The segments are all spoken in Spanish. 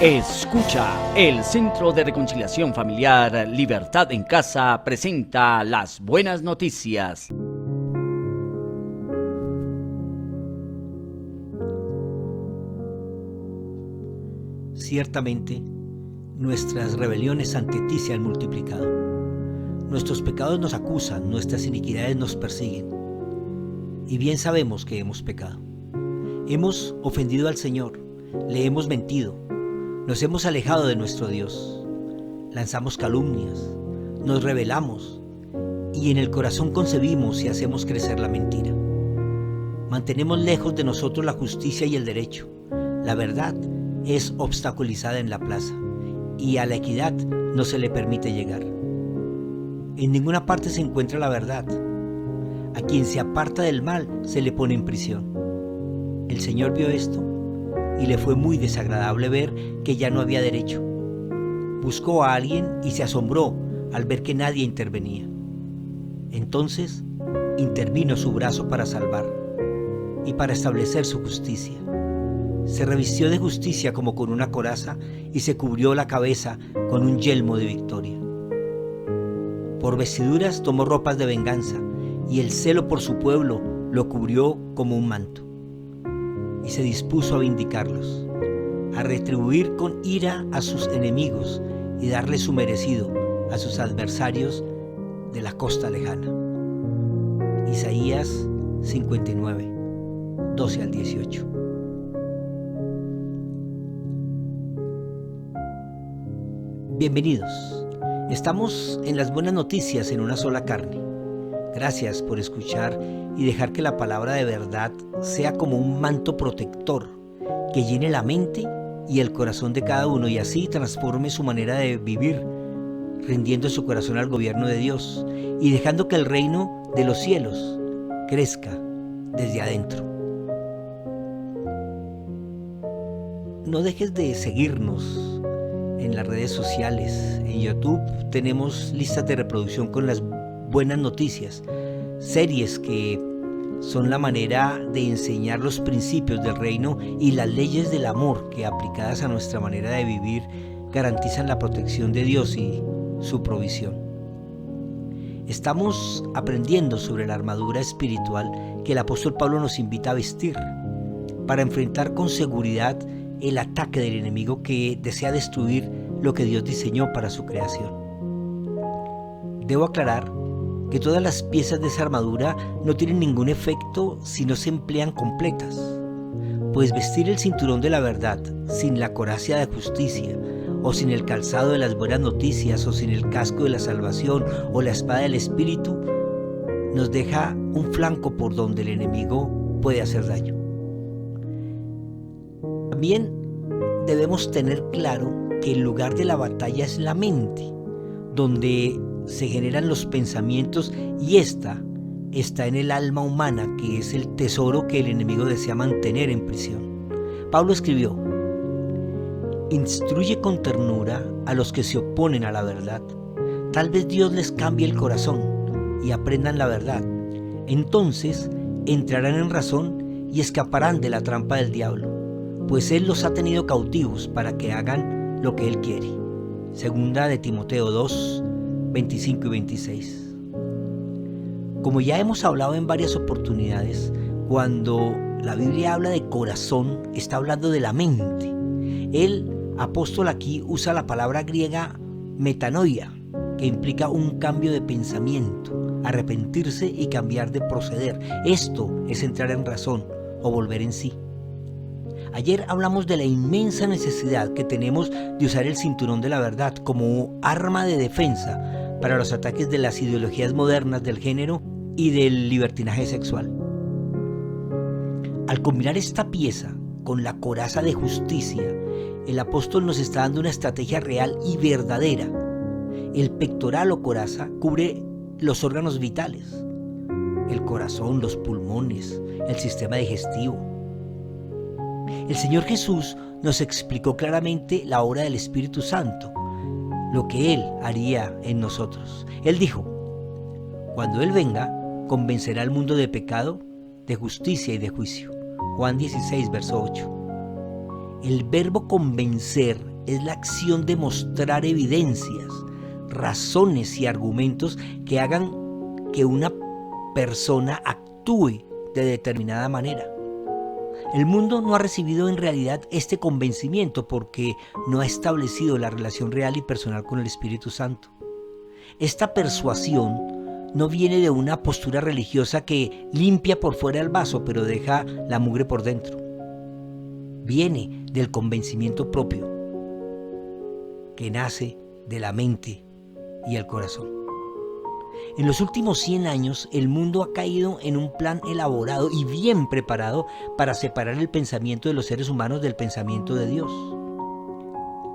Escucha, el Centro de Reconciliación Familiar Libertad en Casa presenta las buenas noticias. Ciertamente, nuestras rebeliones ante ti se han multiplicado. Nuestros pecados nos acusan, nuestras iniquidades nos persiguen. Y bien sabemos que hemos pecado. Hemos ofendido al Señor, le hemos mentido, nos hemos alejado de nuestro Dios. Lanzamos calumnias, nos rebelamos y en el corazón concebimos y hacemos crecer la mentira. Mantenemos lejos de nosotros la justicia y el derecho. La verdad es obstaculizada en la plaza y a la equidad no se le permite llegar. En ninguna parte se encuentra la verdad. A quien se aparta del mal se le pone en prisión. El Señor vio esto y le fue muy desagradable ver que ya no había derecho. Buscó a alguien y se asombró al ver que nadie intervenía. Entonces intervino su brazo para salvar y para establecer su justicia. Se revistió de justicia como con una coraza y se cubrió la cabeza con un yelmo de victoria. Por vestiduras tomó ropas de venganza y el celo por su pueblo lo cubrió como un manto. Y se dispuso a vindicarlos, a retribuir con ira a sus enemigos y darle su merecido a sus adversarios de la costa lejana. Isaías 59, 12 al 18. Bienvenidos. Estamos en las buenas noticias en una sola carne. Gracias por escuchar y dejar que la palabra de verdad sea como un manto protector que llene la mente y el corazón de cada uno y así transforme su manera de vivir, rindiendo su corazón al gobierno de Dios y dejando que el reino de los cielos crezca desde adentro. No dejes de seguirnos en las redes sociales. En YouTube tenemos listas de reproducción con las buenas noticias, series que son la manera de enseñar los principios del reino y las leyes del amor que aplicadas a nuestra manera de vivir garantizan la protección de Dios y su provisión. Estamos aprendiendo sobre la armadura espiritual que el apóstol Pablo nos invita a vestir para enfrentar con seguridad el ataque del enemigo que desea destruir lo que Dios diseñó para su creación. Debo aclarar que todas las piezas de esa armadura no tienen ningún efecto si no se emplean completas, pues vestir el cinturón de la verdad sin la coraza de justicia, o sin el calzado de las buenas noticias, o sin el casco de la salvación, o la espada del Espíritu, nos deja un flanco por donde el enemigo puede hacer daño. También debemos tener claro que el lugar de la batalla es la mente, donde se generan los pensamientos y esta está en el alma humana, que es el tesoro que el enemigo desea mantener en prisión. Pablo escribió: instruye con ternura a los que se oponen a la verdad. Tal vez Dios les cambie el corazón y aprendan la verdad. Entonces entrarán en razón y escaparán de la trampa del diablo, pues Él los ha tenido cautivos para que hagan lo que Él quiere. Segunda de Timoteo 2, 25 y 26. Como ya hemos hablado en varias oportunidades, cuando la Biblia habla de corazón, está hablando de la mente. El apóstol aquí usa la palabra griega metanoia, que implica un cambio de pensamiento, arrepentirse y cambiar de proceder. Esto es entrar en razón o volver en sí. Ayer hablamos de la inmensa necesidad que tenemos de usar el cinturón de la verdad como arma de defensa para los ataques de las ideologías modernas del género y del libertinaje sexual. Al combinar esta pieza con la coraza de justicia, el apóstol nos está dando una estrategia real y verdadera. El pectoral o coraza cubre los órganos vitales, el corazón, los pulmones, el sistema digestivo. El Señor Jesús nos explicó claramente la obra del Espíritu Santo, lo que Él haría en nosotros. Él dijo: cuando Él venga, convencerá al mundo de pecado, de justicia y de juicio. Juan 16, verso 8. El verbo convencer es la acción de mostrar evidencias, razones y argumentos que hagan que una persona actúe de determinada manera. El mundo no ha recibido en realidad este convencimiento porque no ha establecido la relación real y personal con el Espíritu Santo. Esta persuasión no viene de una postura religiosa que limpia por fuera el vaso pero deja la mugre por dentro. Viene del convencimiento propio que nace de la mente y el corazón. En los últimos 100 años, el mundo ha caído en un plan elaborado y bien preparado para separar el pensamiento de los seres humanos del pensamiento de Dios.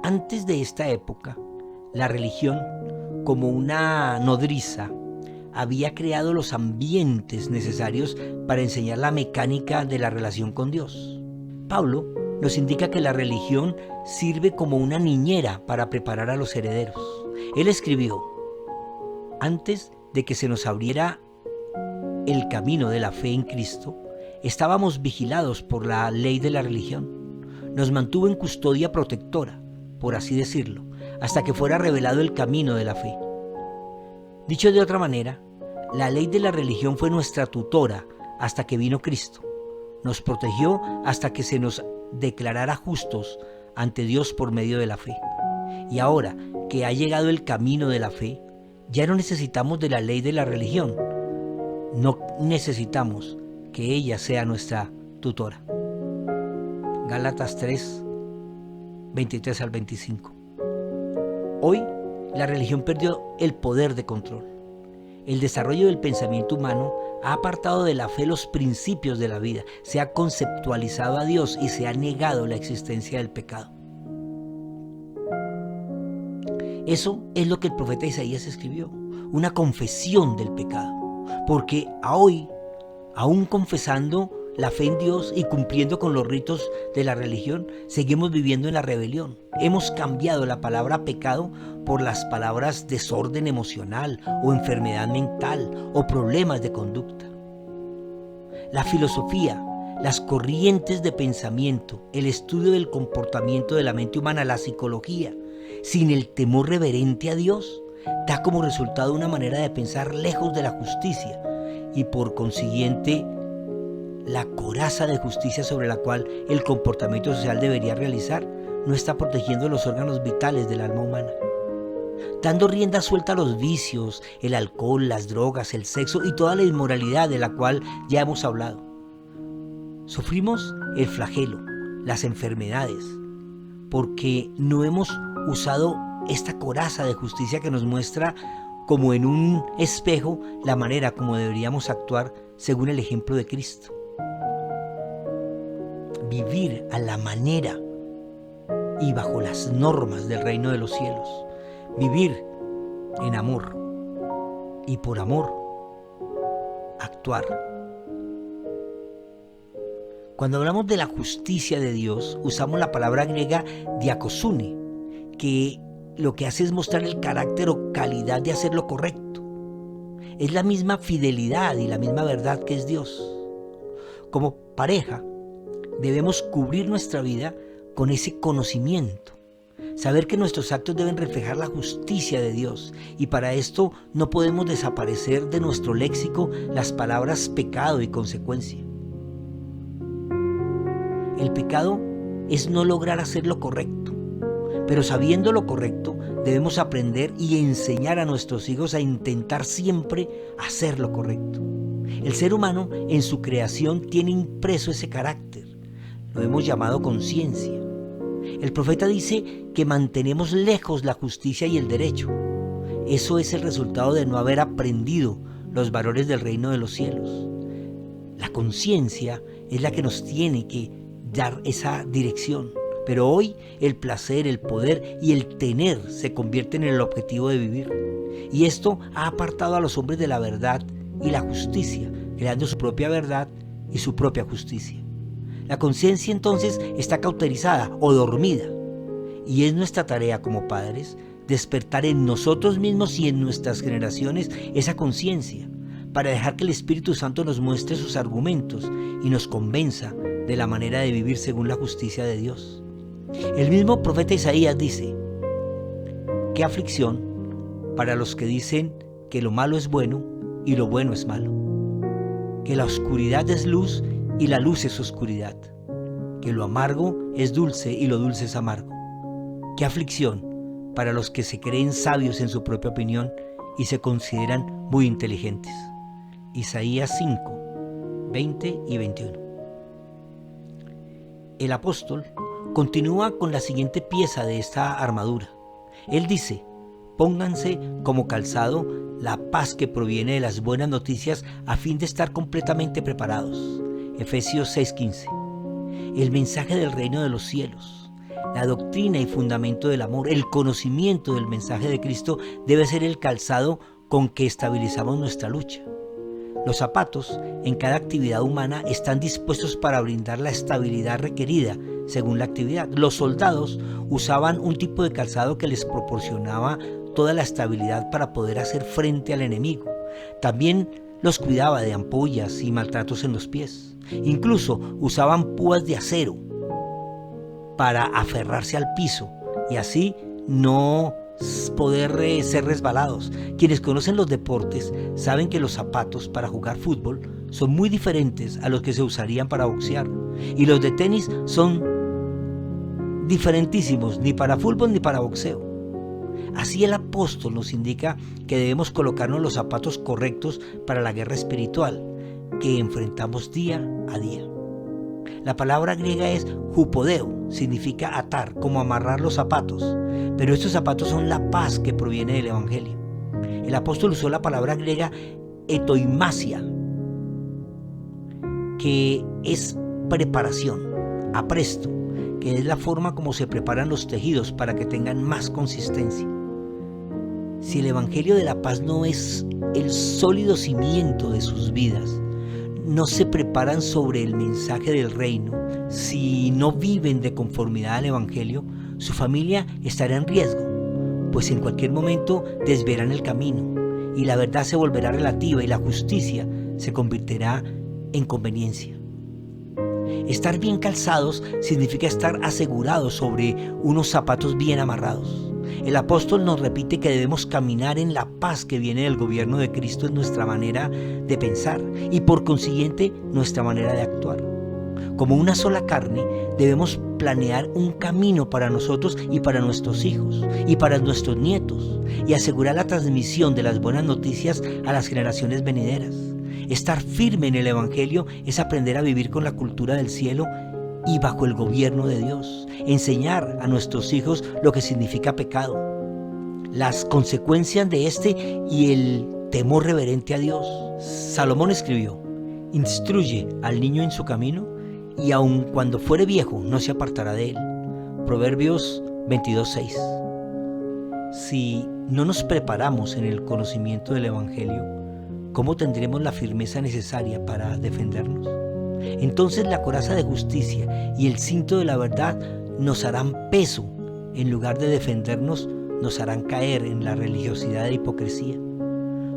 Antes de esta época, la religión, como una nodriza, había creado los ambientes necesarios para enseñar la mecánica de la relación con Dios. Pablo nos indica que la religión sirve como una niñera para preparar a los herederos. Él escribió: antes de que se nos abriera el camino de la fe en Cristo, estábamos vigilados por la ley de la religión. Nos mantuvo en custodia protectora, por así decirlo, hasta que fuera revelado el camino de la fe. Dicho de otra manera, la ley de la religión fue nuestra tutora hasta que vino Cristo. Nos protegió hasta que se nos declarara justos ante Dios por medio de la fe. Y ahora que ha llegado el camino de la fe, ya no necesitamos de la ley de la religión. No necesitamos que ella sea nuestra tutora. Gálatas 3, 23 al 25. Hoy, la religión perdió el poder de control. El desarrollo del pensamiento humano ha apartado de la fe los principios de la vida, se ha conceptualizado a Dios y se ha negado la existencia del pecado. Eso es lo que el profeta Isaías escribió, una confesión del pecado, porque hoy, aún confesando la fe en Dios y cumpliendo con los ritos de la religión, seguimos viviendo en la rebelión. Hemos cambiado la palabra pecado por las palabras desorden emocional o enfermedad mental o problemas de conducta. La filosofía, las corrientes de pensamiento, el estudio del comportamiento de la mente humana, la psicología, sin el temor reverente a Dios, da como resultado una manera de pensar lejos de la justicia y por consiguiente la coraza de justicia sobre la cual el comportamiento social debería realizar no está protegiendo los órganos vitales del alma humana. Dando rienda suelta a los vicios, el alcohol, las drogas, el sexo y toda la inmoralidad de la cual ya hemos hablado. Sufrimos el flagelo, las enfermedades, porque no hemos usado esta coraza de justicia que nos muestra como en un espejo la manera como deberíamos actuar según el ejemplo de Cristo. Vivir a la manera y bajo las normas del reino de los cielos. Vivir en amor y por amor actuar. Cuando hablamos de la justicia de Dios, usamos la palabra griega diakosune, que lo que hace es mostrar el carácter o calidad de hacer lo correcto. Es la misma fidelidad y la misma verdad que es Dios. Como pareja, debemos cubrir nuestra vida con ese conocimiento. Saber que nuestros actos deben reflejar la justicia de Dios y para esto no podemos desaparecer de nuestro léxico las palabras pecado y consecuencia. El pecado es no lograr hacer lo correcto, pero sabiendo lo correcto debemos aprender y enseñar a nuestros hijos a intentar siempre hacer lo correcto. El ser humano en su creación tiene impreso ese carácter, lo hemos llamado conciencia. El profeta dice que mantenemos lejos la justicia y el derecho. Eso es el resultado de no haber aprendido los valores del reino de los cielos. La conciencia es la que nos tiene que dar esa dirección. Pero hoy el placer, el poder y el tener se convierten en el objetivo de vivir. Y esto ha apartado a los hombres de la verdad y la justicia, creando su propia verdad y su propia justicia. La conciencia entonces está cauterizada o dormida. Y es nuestra tarea como padres despertar en nosotros mismos y en nuestras generaciones esa conciencia para dejar que el Espíritu Santo nos muestre sus argumentos y nos convenza de la manera de vivir según la justicia de Dios. El mismo profeta Isaías dice: qué aflicción para los que dicen que lo malo es bueno y lo bueno es malo, que la oscuridad es luz y la luz es oscuridad, que lo amargo es dulce y lo dulce es amargo. Qué aflicción para los que se creen sabios en su propia opinión y se consideran muy inteligentes. Isaías 5, 20 y 21. El apóstol continúa con la siguiente pieza de esta armadura. Él dice: pónganse como calzado la paz que proviene de las buenas noticias a fin de estar completamente preparados. Efesios 6:15. El mensaje del reino de los cielos, la doctrina y fundamento del amor, el conocimiento del mensaje de Cristo debe ser el calzado con que estabilizamos nuestra lucha. Los zapatos en cada actividad humana están dispuestos para brindar la estabilidad requerida según la actividad. Los soldados usaban un tipo de calzado que les proporcionaba toda la estabilidad para poder hacer frente al enemigo. También los cuidaba de ampollas y maltratos en los pies. Incluso usaban púas de acero para aferrarse al piso y así no poder ser resbalados. Quienes conocen los deportes saben que los zapatos para jugar fútbol son muy diferentes a los que se usarían para boxear, y los de tenis son diferentísimos, ni para fútbol ni para boxeo. Así el apóstol nos indica que debemos colocarnos los zapatos correctos para la guerra espiritual que enfrentamos día a día. La palabra griega es hupodeo, significa atar, como amarrar los zapatos, pero estos zapatos son la paz que proviene del Evangelio. El apóstol usó la palabra griega etoimasia, que es preparación, apresto, que es la forma como se preparan los tejidos para que tengan más consistencia. Si el Evangelio de la paz no es el sólido cimiento de sus vidas, no se preparan sobre el mensaje del reino, si no viven de conformidad al Evangelio, su familia estará en riesgo, pues en cualquier momento desviarán el camino y la verdad se volverá relativa y la justicia se convertirá en conveniencia. Estar bien calzados significa estar asegurados sobre unos zapatos bien amarrados. El apóstol nos repite que debemos caminar en la paz que viene del gobierno de Cristo en nuestra manera de pensar y por consiguiente nuestra manera de actuar. Como una sola carne, debemos planear un camino para nosotros y para nuestros hijos y para nuestros nietos y asegurar la transmisión de las buenas noticias a las generaciones venideras. Estar firme en el Evangelio es aprender a vivir con la cultura del cielo y bajo el gobierno de Dios. Enseñar a nuestros hijos lo que significa pecado, las consecuencias de este y el temor reverente a Dios. Salomón escribió: instruye al niño en su camino y aun cuando fuere viejo no se apartará de él. Proverbios 22:6. Si no nos preparamos en el conocimiento del Evangelio, ¿cómo tendremos la firmeza necesaria para defendernos? Entonces la coraza de justicia y el cinto de la verdad nos harán peso. En lugar de defendernos, nos harán caer en la religiosidad e hipocresía.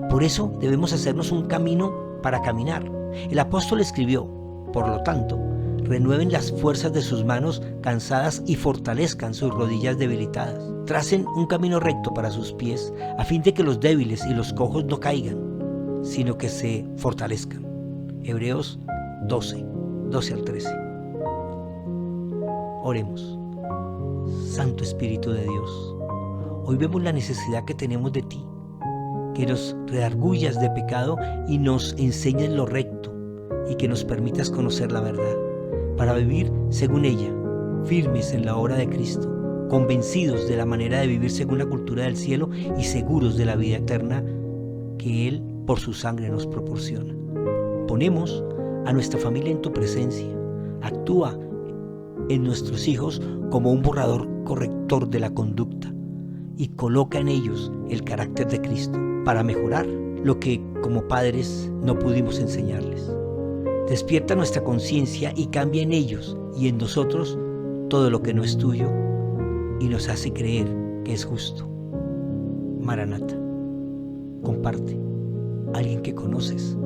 Por eso debemos hacernos un camino para caminar. El apóstol escribió: por lo tanto, renueven las fuerzas de sus manos cansadas y fortalezcan sus rodillas debilitadas. Tracen un camino recto para sus pies, a fin de que los débiles y los cojos no caigan, sino que se fortalezcan. Hebreos 12 al 13. Oremos. Santo Espíritu de Dios, hoy vemos la necesidad que tenemos de ti, que nos redargullas de pecado y nos enseñes lo recto y que nos permitas conocer la verdad, para vivir según ella, firmes en la obra de Cristo, convencidos de la manera de vivir según la cultura del cielo y seguros de la vida eterna que Él por su sangre nos proporciona. Ponemos a nuestra familia en tu presencia. Actúa en nuestros hijos como un borrador corrector de la conducta y coloca en ellos el carácter de Cristo para mejorar lo que como padres no pudimos enseñarles. Despierta nuestra conciencia y cambia en ellos y en nosotros todo lo que no es tuyo y nos hace creer que es justo. Maranata, comparte. Alguien que conoces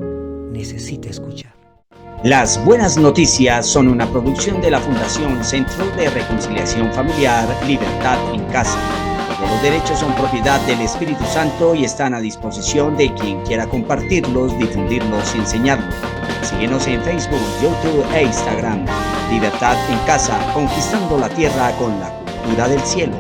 necesita escuchar. Las Buenas Noticias son una producción de la Fundación Centro de Reconciliación Familiar, Libertad en Casa. Todos los derechos son propiedad del Espíritu Santo y están a disposición de quien quiera compartirlos, difundirlos y enseñarlos. Síguenos en Facebook, YouTube e Instagram. Libertad en Casa, conquistando la tierra con la cultura del cielo.